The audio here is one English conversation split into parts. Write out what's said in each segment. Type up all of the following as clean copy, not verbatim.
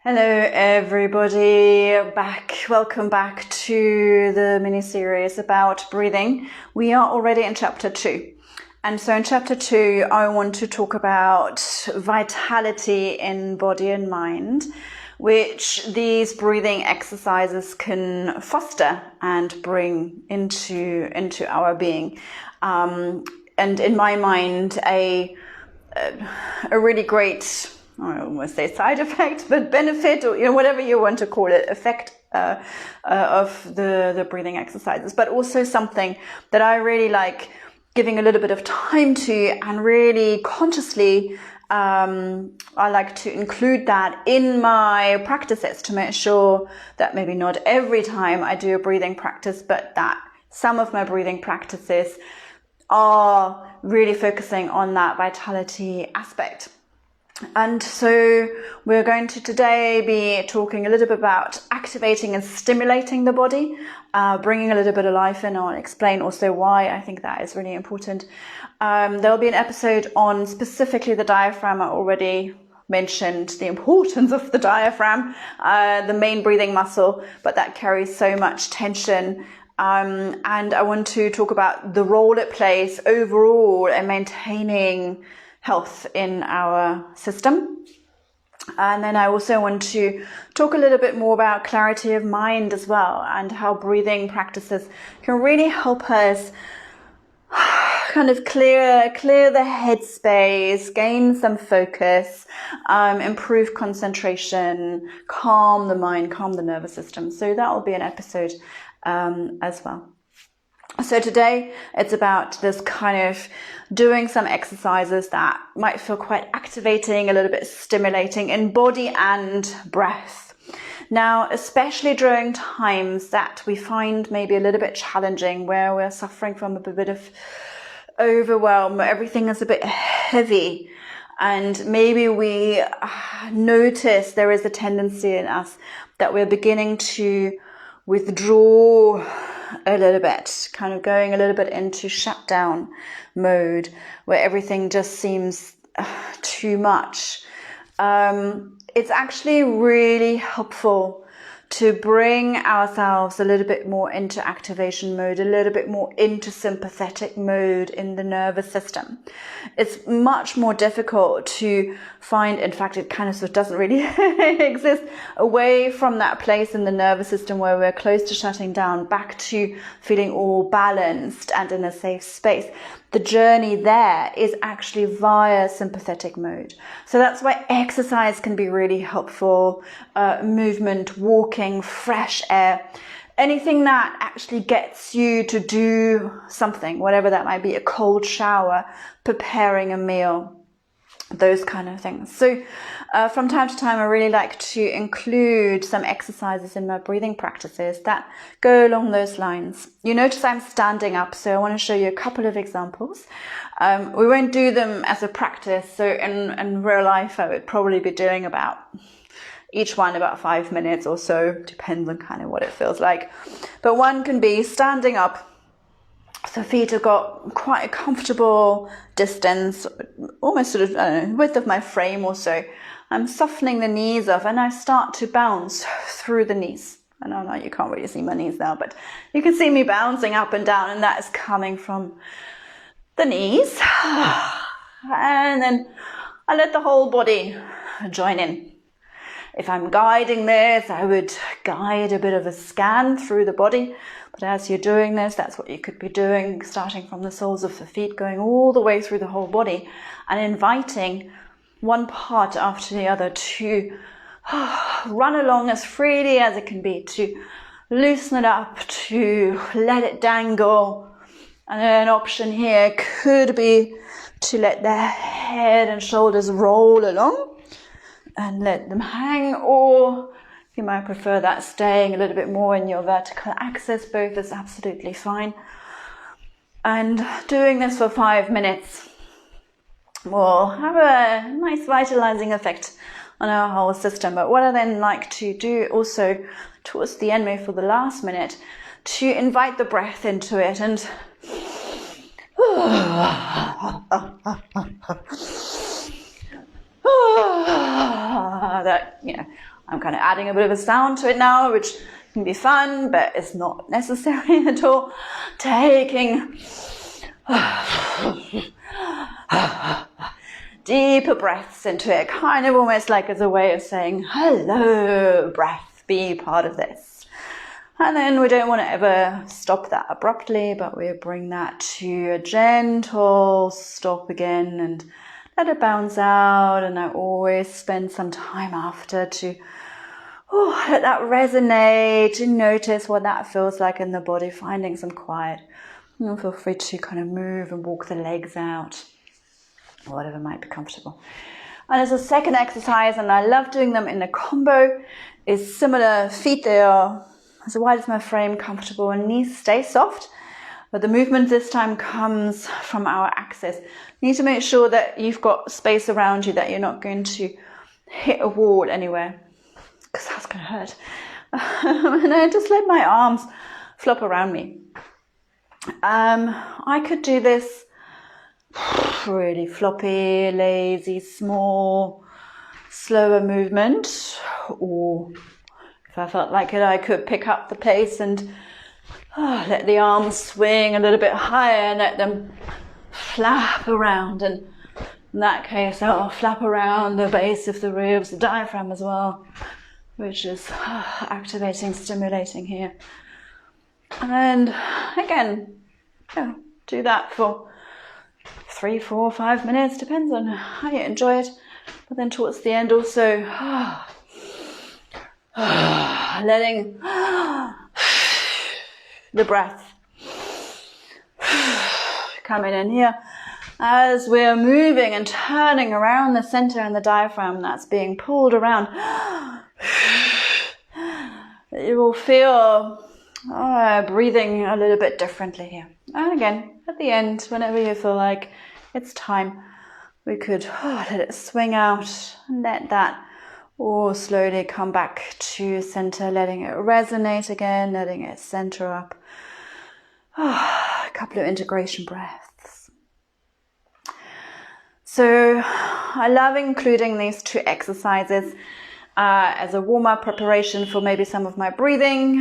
Hello everybody, welcome back to the mini-series about breathing. We are already in chapter 2. And so in chapter 2, I want to talk about vitality in body and mind, which these breathing exercises can foster and bring into our being. And in my mind, a really great, I don't want to say side effect, but benefit, or whatever you want to call it, effect of the breathing exercises, but also something that I really like giving a little bit of time to, and really consciously I like to include that in my practices to make sure that maybe not every time I do a breathing practice, but that some of my breathing practices are really focusing on that vitality aspect. And so we're going to today be talking a little bit about activating and stimulating the body, bringing a little bit of life in. I'll explain also why I think that is really important. There'll be an episode on specifically the diaphragm. I already mentioned the importance of the diaphragm, the main breathing muscle, but that carries so much tension. And I want to talk about the role it plays overall in maintaining health in our system. And then I also want to talk a little bit more about clarity of mind as well, and how breathing practices can really help us kind of clear the headspace, gain some focus, improve concentration, calm the mind, calm the nervous system. So that will be an episode as well. So today it's about this kind of doing some exercises that might feel quite activating, a little bit stimulating in body and breath. Now, especially during times that we find maybe a little bit challenging, where we're suffering from a bit of overwhelm, where everything is a bit heavy, and maybe we notice there is a tendency in us that we're beginning to withdraw a little bit, kind of going a little bit into shutdown mode, where everything just seems too much. It's actually really helpful to bring ourselves a little bit more into activation mode, a little bit more into sympathetic mode in the nervous system. It's much more difficult to find, in fact, it kind of doesn't really exist, away from that place in the nervous system where we're close to shutting down, back to feeling all balanced and in a safe space. The journey there is actually via sympathetic mode. So that's why exercise can be really helpful. Movement, walking, fresh air, anything that actually gets you to do something, whatever that might be, a cold shower, preparing a meal, those kind of things. So from time to time, I really like to include some exercises in my breathing practices that go along those lines. You notice I'm standing up, so I want to show you a couple of examples. We won't do them as a practice, so in real life I would probably be doing each one about 5 minutes or so, depends on kind of what it feels like. But one can be standing up. So feet have got quite a comfortable distance, almost sort of, I don't know, width of my frame or so. I'm softening the knees off, and I start to bounce through the knees. I know you can't really see my knees now, but you can see me bouncing up and down, and that is coming from the knees. And then I let the whole body join in. If I'm guiding this, I would guide a bit of a scan through the body. But as you're doing this, that's what you could be doing, starting from the soles of the feet, going all the way through the whole body, and inviting one part after the other to run along as freely as it can be, to loosen it up, to let it dangle. And an option here could be to let the head and shoulders roll along and let them hang, or you might prefer that staying a little bit more in your vertical axis. Both is absolutely fine. And doing this for 5 minutes will have a nice vitalizing effect on our whole system. But what I then like to do also towards the end, maybe for the last minute, to invite the breath into it and that, I'm kind of adding a bit of a sound to it now, which can be fun, but it's not necessary at all. Taking deeper breaths into it, kind of almost like as a way of saying, hello, breath, be part of this. And then we don't want to ever stop that abruptly, but we bring that to a gentle stop again and let it bounce out. And I always spend some time after to let that resonate, to notice what that feels like in the body, finding some quiet. Feel free to kind of move and walk the legs out, whatever might be comfortable. And as a second exercise, and I love doing them in a combo, is similar. Feet there as wide as my frame, comfortable, and knees stay soft. But the movement this time comes from our axis. You need to make sure that you've got space around you, that you're not going to hit a wall anywhere, because that's going to hurt. And I just let my arms flop around me. I could do this really floppy, lazy, small, slower movement, or if I felt like it, I could pick up the pace and let the arms swing a little bit higher and let them flap around. And in that case, I'll flap around the base of the ribs, the diaphragm as well, which is activating, stimulating here. And again, do that for 3, 4, 5 minutes, depends on how you enjoy it. But then towards the end also, letting the breath coming in here as we're moving and turning around the center and the diaphragm that's being pulled around. You will feel breathing a little bit differently here. And again, at the end, whenever you feel like it's time, we could let it swing out and let that slowly come back to center, letting it resonate again, letting it center up. A couple of integration breaths. So I love including these 2 exercises as a warm-up preparation for maybe some of my breathing.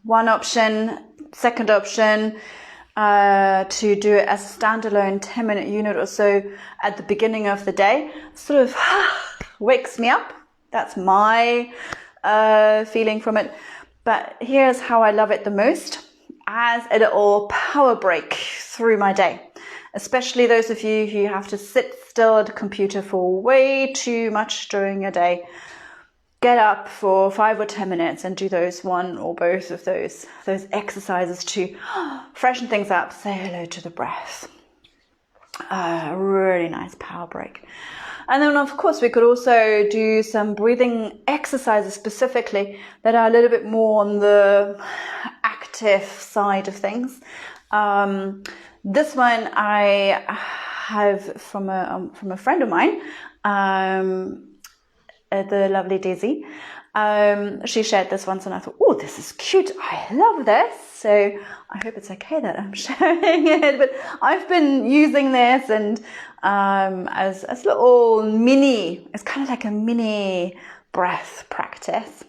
One option, second option, to do it as a standalone 10-minute unit or so at the beginning of the day. Sort of wakes me up. That's my feeling from it. But here's how I love it the most, as a little power break through my day. Especially those of you who have to sit still at a computer for way too much during your day. Get up for 5 or 10 minutes and do those one or both of those exercises to freshen things up, say hello to the breath. Really nice power break. And then of course we could also do some breathing exercises specifically that are a little bit more on the active side of things. This one I have from a friend of mine, the lovely Daisy. She shared this once and I thought, this is cute. I love this. So I hope it's okay that I'm sharing it. But I've been using this and as little mini, it's kind of like a mini breath practice.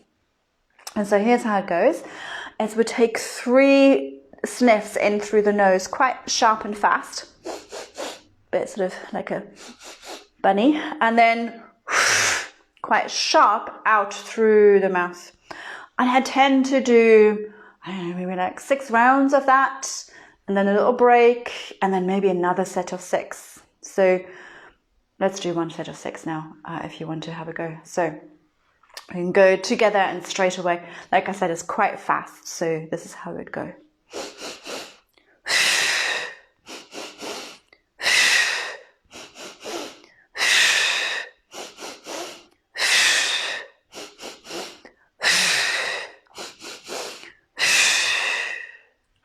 And so here's how it goes. Is we take 3 sniffs in through the nose, quite sharp and fast, bit sort of like a bunny, and then quite sharp out through the mouth. And I tend to do, maybe like 6 rounds of that, and then a little break, and then maybe another set of 6. So let's do 1 set of 6 now, if you want to have a go. So we can go together and straight away. Like I said, it's quite fast, so this is how it would go.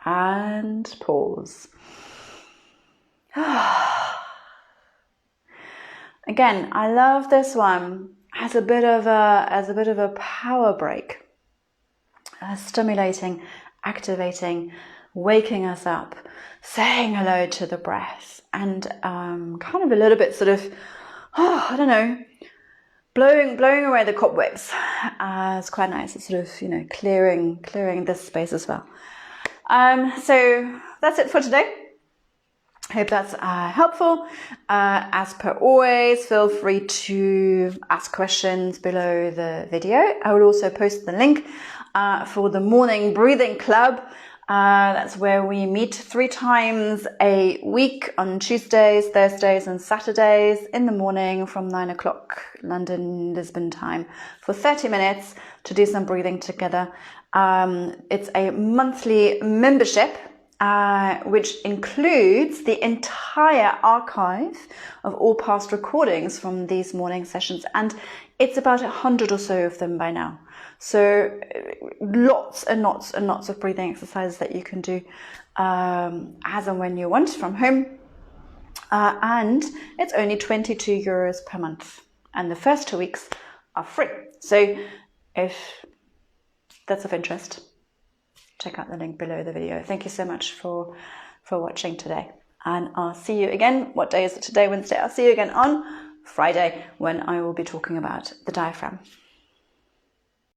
And pause. Again, I love this one as a bit of a power break, stimulating, activating, waking us up, saying hello to the breath, and kind of a little bit sort of, blowing away the cobwebs. It's quite nice. It's sort of, you know, clearing this space as well. So that's it for today. Hope that's helpful. As per always, feel free to ask questions below the video. I will also post the link for the morning breathing club. That's where we meet 3 times a week on Tuesdays, Thursdays and Saturdays in the morning from 9 o'clock London, Lisbon time for 30 minutes to do some breathing together. It's a monthly membership, which includes the entire archive of all past recordings from these morning sessions. And it's about 100 or so of them by now. So lots and lots and lots of breathing exercises that you can do as and when you want from home. And it's only €22 per month. And the first 2 weeks are free. So if that's of interest, check out the link below the video. Thank you so much for watching today. And I'll see you again. What day is it today? Wednesday. I'll see you again on Friday when I will be talking about the diaphragm.